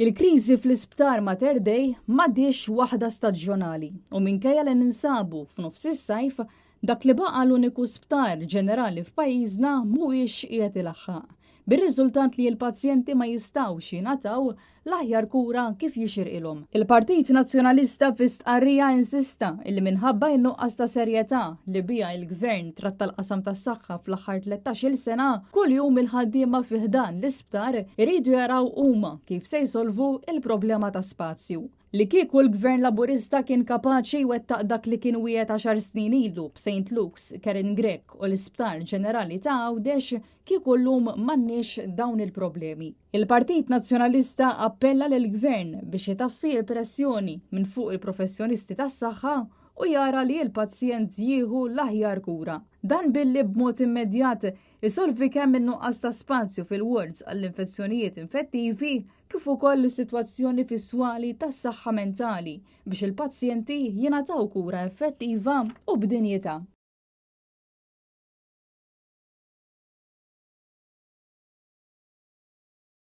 Il-kriżi fl-isptar Mater Dei m'għadix waħda staġjonali u minkejja li ninsabu f'nofs is-sajf dak li baqa' l-uniku sptar ġenerali f'pajjiżna mhuwiex qiegħed ilaħħaq. Bir-riżultat li l-pazjenti ma jistgħux jingħataw l-aħjar kura kif jixirqilhom. Il-Partit Nazzjonalista fis-stqarrija insista li minħabba n-nuqqas ta' serjetà li biha l-Gvern tratta l-qasam tas-saħħa fl-aħħar 13-il sena, kuljum il-ħaddiema fih dan l-isptar iridu jaraw huma kif se jsolvu il-problema ta' spazju. Li kieku l-Gvern Laburista kien kapaċi wettaq dak li kien wieħed 10 snin ilu b'St. Luke's, Keren Grek u l-Isptar Ġenerali ta' Għawdex kieku llum m'għandniex dawn il-problemi. Il-Partit Nazzjonalista appella lill-Gvern biex itaffi l-pressjoni minn fuq il-professjonisti tas-saħħa u jara li l-pazjent jieħu l-aħjar kura. Dan billi b'mod immedjat isolvi kemm in-nuqqas ta' spazju fil-wards għall-infezzjonijiet infettivi kif ukoll is-sitwazzjoni fis-swali tas-saħħa mentali biex il-pazjenti jingħataw kura effettiva u b'dinjità.